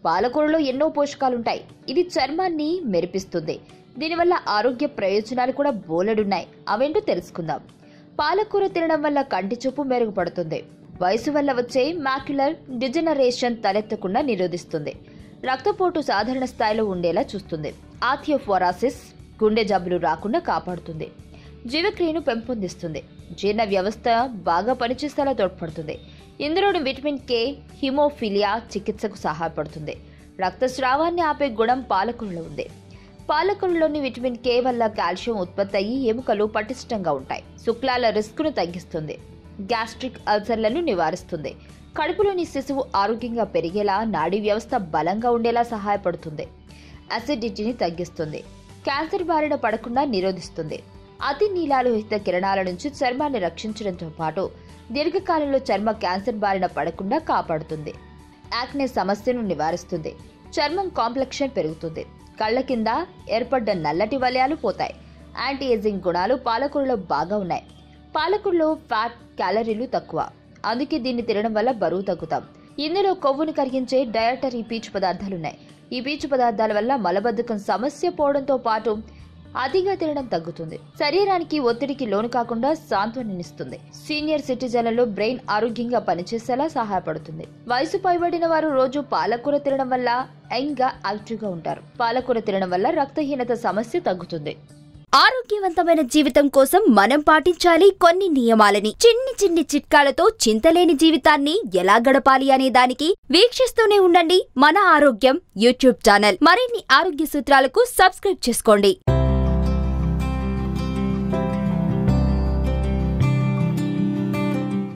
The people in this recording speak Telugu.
పాలకూరలో ఎన్నో పోషకాలుంటాయి. ఇది చర్మాన్ని మెరిపిస్తుంది. దీనివల్ల ఆరోగ్య ప్రయోజనాలు కూడా బోలెడున్నాయి. అవేంటో తెలుసుకుందాం. పాలకూర తినడం వల్ల కంటి చూపు మెరుగుపడుతుంది. వయసు వల్ల వచ్చే మాక్యులర్ డిజెనరేషన్ తలెత్తకుండా నిరోధిస్తుంది. రక్తపోటు సాధారణ స్థాయిలో ఉండేలా చూస్తుంది. ఆథియోఫోరాసిస్ గుండె జబ్బులు రాకుండా కాపాడుతుంది. జీవక్రియను పెంపొందిస్తుంది. జీర్ణ వ్యవస్థ బాగా పనిచేసేలా తోడ్పడుతుంది. ఇందులోని విటమిన్ కే హిమోఫిలియా చికిత్సకు సహాయపడుతుంది. రక్తస్రావాన్ని ఆపే గుణం పాలకూరలో ఉంది. పాలకూరలోని విటమిన్ కే వల్ల కాల్షియం ఉత్పత్తి అయ్యి ఎముకలు పటిష్టంగా ఉంటాయి. శుక్లాల రిస్క్ను తగ్గిస్తుంది. గ్యాస్ట్రిక్ అల్సర్లను నివారిస్తుంది. కడుపులోని శిశువు ఆరోగ్యంగా పెరిగేలా, నాడీ వ్యవస్థ బలంగా ఉండేలా సహాయపడుతుంది. అసిడిటీని తగ్గిస్తుంది. క్యాన్సర్ బారిన పడకుండా నిరోధిస్తుంది. అతి నీలాలోహిత కిరణాల నుంచి చర్మాన్ని రక్షించడంతో పాటు దీర్ఘకాలంలో చర్మ క్యాన్సర్ బారిన పడకుండా కాపాడుతుంది. యాక్నే సమస్యను నివారిస్తుంది. చర్మం కాంప్లెక్షన్ పెరుగుతుంది. కళ్ల కింద ఏర్పడ్డ నల్లటి వలయాలు పోతాయి. యాంటీ ఏజింగ్ గుణాలు పాలకూరలో బాగా ఉన్నాయి. పాలకూరలో ఫ్యాట్, క్యాలరీలు తక్కువ. అందుకే దీన్ని తినడం వల్ల బరువు తగ్గుతాం. ఇందులో కొవ్వును కరిగించే డయటరీ పీచు పదార్థాలున్నాయి. ఈ పీచు పదార్థాల వల్ల మలబద్ధకం సమస్య పోవడంతో పాటు అతిగా తినడం తగ్గుతుంది. శరీరానికి ఒత్తిడికి లోను కాకుండా సాంత్వననిస్తుంది. సీనియర్ సిటిజన్లలో బ్రెయిన్ ఆరోగ్యంగా పనిచేసేలా సహాయపడుతుంది. వయసు పైబడిన వారు రోజు పాలకూర తినడం వల్ల యంగ్ గా యాక్టివ్ గా ఉంటారు. పాలకూర తినడం వల్ల రక్తహీనత సమస్య తగ్గుతుంది. ఆరోగ్యవంతమైన జీవితం కోసం మనం పాటించాలి కొన్ని నియమాలని. చిన్ని చిన్ని చిట్కాలతో చింతలేని జీవితాన్ని ఎలా గడపాలి అనే దానికి వీక్షిస్తూనే ఉండండి మన ఆరోగ్యం యూట్యూబ్ ఛానల్. మరిన్ని ఆరోగ్య సూత్రాలకు సబ్స్క్రైబ్ చేసుకోండి.